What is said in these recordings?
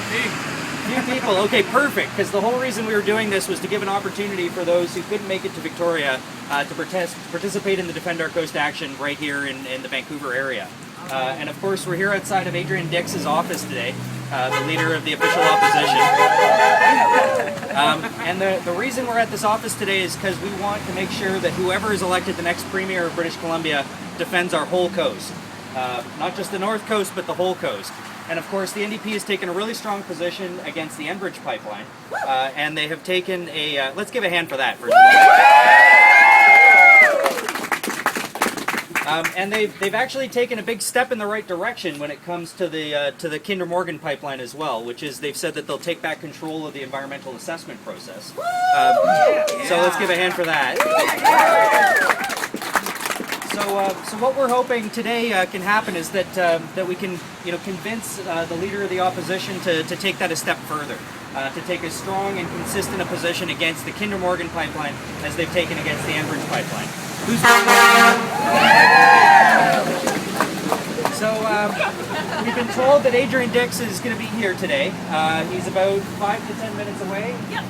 Few people. Okay, perfect. Because the whole reason we were doing this was to give an opportunity for those who couldn't make it to Victoria to participate in the Defend Our Coast action right here in the Vancouver area. And of course, we're here outside of Adrian Dix's office today, the leader of the official opposition. And the reason we're at this office today is because we want to make sure that whoever is elected the next Premier of British Columbia defends our whole coast. Not just the North Coast, but the whole coast. And of course, the NDP has taken a really strong position against the Enbridge pipeline. And they have taken a... let's give a hand for that, first of all. And they've actually taken a big step in the right direction when it comes to the Kinder Morgan pipeline as well, which is they've said that they'll take back control of the environmental assessment process. So let's give a hand for that. So what we're hoping today can happen is that we can convince the leader of the opposition to take that a step further, to take as strong and consistent a position against the Kinder Morgan pipeline as they've taken against the Enbridge pipeline. Who's So we've been told that Adrian Dix is going to be here today. He's about 5 to 10 minutes away. Yep.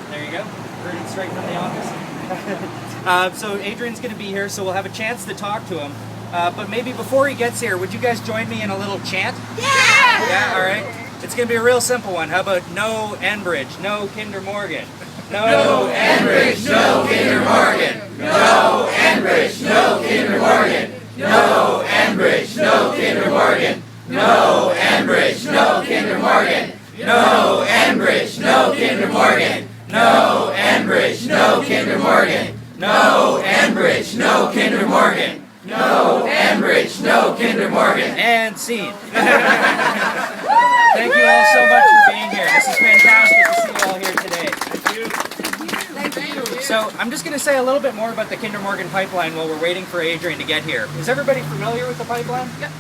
There you go. Heard it straight from the office. So Adrian's going to be here, so we'll have a chance to talk to him. But maybe before he gets here, would you guys join me in a little chant? Yeah! Yeah, all right. It's going to be a real simple one. How about no Enbridge, no Kinder Morgan? No Enbridge, no Kinder Morgan. No Enbridge, no Kinder Morgan. No Enbridge, no Kinder Morgan. No Enbridge, no Kinder Morgan. No Enbridge, no Kinder Morgan. No Enbridge, no Kinder Morgan. No Enbridge, no Kinder Morgan. No Enbridge, no Kinder Morgan. And scene. Thank you all so much for being here. This is fantastic to see you all here today. Thank you. So I'm just going to say a little bit more about the Kinder Morgan pipeline while we're waiting for Adrian to get here. Is everybody familiar with the pipeline? Yep.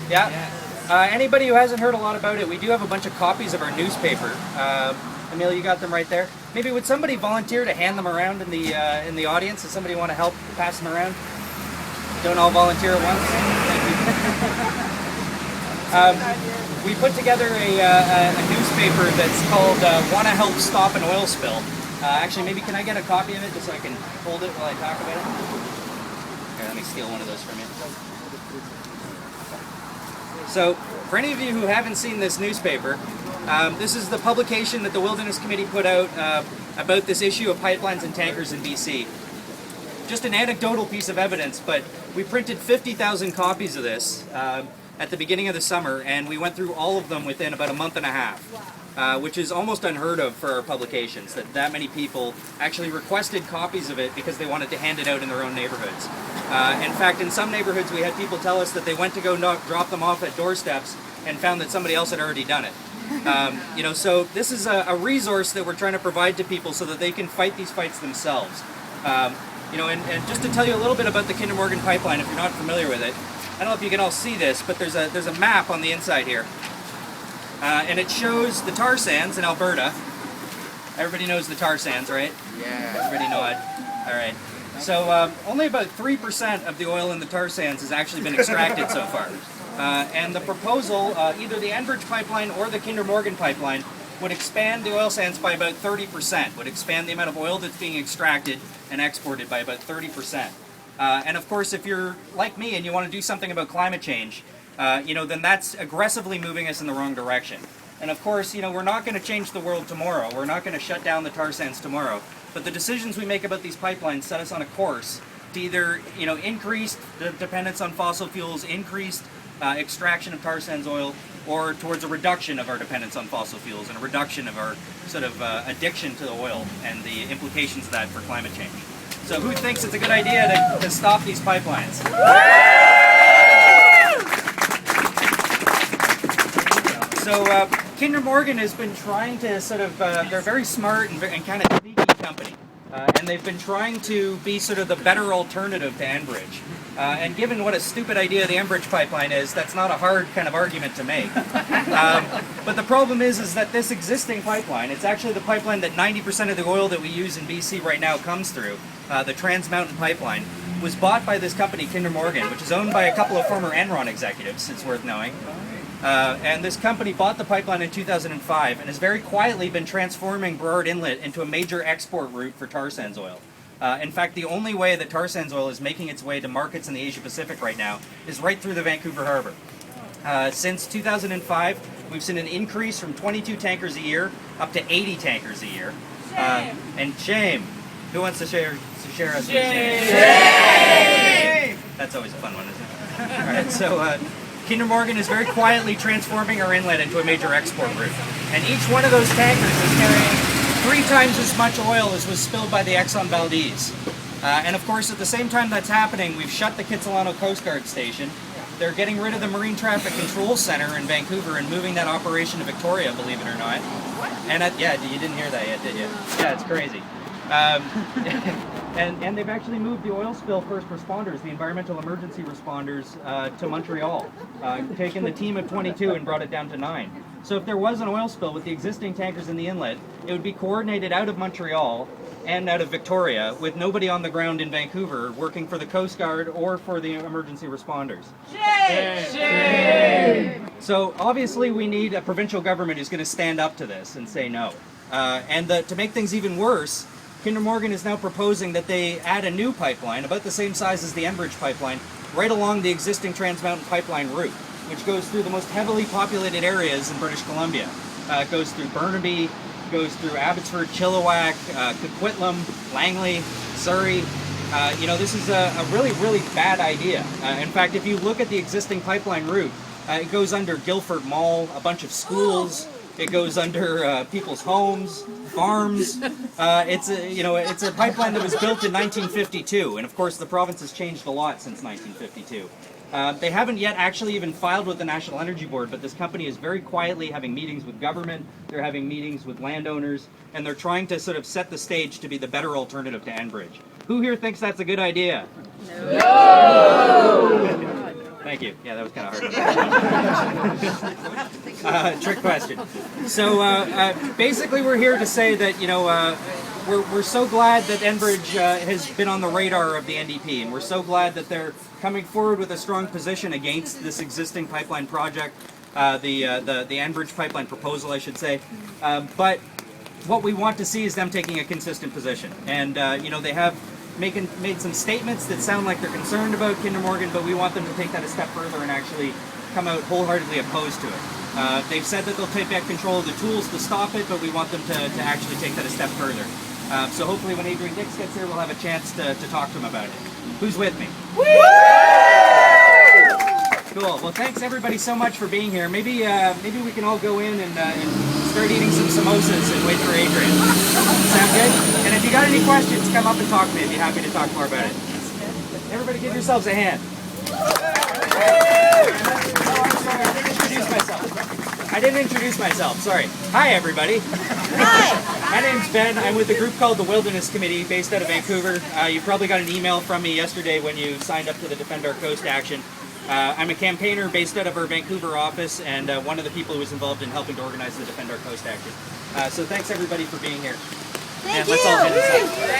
Yeah. Yeah? Anybody who hasn't heard a lot about it, we do have a bunch of copies of our newspaper. Emil, you got them right there. Maybe would somebody volunteer to hand them around in the audience? Does somebody want to help pass them around? Don't all volunteer at once? Thank you. We put together a newspaper that's called "Want to Help Stop an Oil Spill." Actually, maybe can I get a copy of it just so I can hold it while I talk about it? Here, let me steal one of those from you. So, for any of you who haven't seen this newspaper, this is the publication that the Wilderness Committee put out about this issue of pipelines and tankers in BC. Just an anecdotal piece of evidence, but we printed 50,000 copies of this at the beginning of the summer, and we went through all of them within about a month and a half, which is almost unheard of for our publications, that many people actually requested copies of it because they wanted to hand it out in their own neighborhoods. In fact, in some neighborhoods we had people tell us that they went to go drop them off at doorsteps and found that somebody else had already done it. So this is a resource that we're trying to provide to people so that they can fight these fights themselves. And just to tell you a little bit about the Kinder Morgan pipeline, if you're not familiar with it, I don't know if you can all see this, but there's a map on the inside here, and it shows the tar sands in Alberta. Everybody knows the tar sands, right? Yeah. Everybody nod. All right. So only about 3% of the oil in the tar sands has actually been extracted so far. And the proposal, either the Enbridge pipeline or the Kinder Morgan pipeline, would expand the oil sands by about 30%, would expand the amount of oil that's being extracted and exported by about 30%. And of course, if you're like me and you want to do something about climate change, then that's aggressively moving us in the wrong direction. And of course, we're not going to change the world tomorrow. We're not going to shut down the tar sands tomorrow. But the decisions we make about these pipelines set us on a course to either, increase the dependence on fossil fuels, increased extraction of tar sands oil, or towards a reduction of our dependence on fossil fuels and a reduction of our sort of addiction to the oil and the implications of that for climate change. So who thinks it's a good idea to stop these pipelines? So Kinder Morgan has been trying to sort of, they're very smart and kind of sneaky company. And they've been trying to be sort of the better alternative to Enbridge. And given what a stupid idea the Enbridge pipeline is, that's not a hard kind of argument to make. But the problem is that this existing pipeline, it's actually the pipeline that 90% of the oil that we use in BC right now comes through, the Trans Mountain Pipeline, was bought by this company, Kinder Morgan, which is owned by a couple of former Enron executives, it's worth knowing. And this company bought the pipeline in 2005 and has very quietly been transforming Burrard Inlet into a major export route for tar sands oil. In fact, the only way that tar sands oil is making its way to markets in the Asia Pacific right now is right through the Vancouver Harbour. Since 2005, we've seen an increase from 22 tankers a year up to 80 tankers a year. And shame. Who wants to share us? Shame. That's always a fun one, isn't it? All right, so Kinder Morgan is very quietly transforming our inlet into a major export route. And each one of those tankers is carrying 3 times as much oil as was spilled by the Exxon Valdez. And of course, at the same time that's happening, we've shut the Kitsilano Coast Guard station. They're getting rid of the Marine Traffic Control Center in Vancouver and moving that operation to Victoria, believe it or not. And yeah, you didn't hear that yet, did you? Yeah, it's crazy. And they've actually moved the oil spill first responders, the environmental emergency responders, to Montreal, taken the team of 22 and brought it down to 9. So if there was an oil spill with the existing tankers in the inlet, it would be coordinated out of Montreal and out of Victoria with nobody on the ground in Vancouver working for the Coast Guard or for the emergency responders. Shame! So obviously we need a provincial government who's going to stand up to this and say no. To make things even worse, Kinder Morgan is now proposing that they add a new pipeline, about the same size as the Enbridge pipeline, right along the existing Trans Mountain pipeline route, which goes through the most heavily populated areas in British Columbia. It goes through Burnaby, goes through Abbotsford, Chilliwack, Coquitlam, Langley, Surrey. This is a really, really bad idea. In fact, if you look at the existing pipeline route, it goes under Guildford Mall, a bunch of schools. It goes under people's homes, farms. It's a pipeline that was built in 1952, and of course the province has changed a lot since 1952. They haven't yet actually even filed with the National Energy Board, but this company is very quietly having meetings with government, they're having meetings with landowners, and they're trying to sort of set the stage to be the better alternative to Enbridge. Who here thinks that's a good idea? No! Thank you. Yeah, that was kind of hard. Trick question. So basically we're here to say that, we're so glad that Enbridge has been on the radar of the NDP, and we're so glad that they're coming forward with a strong position against this existing pipeline project, the Enbridge pipeline proposal, I should say. But what we want to see is them taking a consistent position. And, they have made some statements that sound like they're concerned about Kinder Morgan, but we want them to take that a step further and actually come out wholeheartedly opposed to it. They've said that they'll take back control of the tools to stop it, but we want them to actually take that a step further. So hopefully when Adrian Dix gets here, we'll have a chance to talk to him about it. Who's with me? Woo! Cool. Well, thanks everybody so much for being here. Maybe we can all go in and start eating some samosas and wait for Adrian. Sound good? And if you got any questions, come up and talk to me. I'd be happy to talk more about it. Everybody give yourselves a hand. I didn't introduce myself, sorry. Hi everybody. Hi. My name's Ben. I'm with a group called the Wilderness Committee based out of Vancouver. You probably got an email from me yesterday when you signed up to the Defend Our Coast action. I'm a campaigner based out of our Vancouver office and one of the people who was involved in helping to organize the Defend Our Coast action. So thanks everybody for being here. Thank you. Let's all head inside.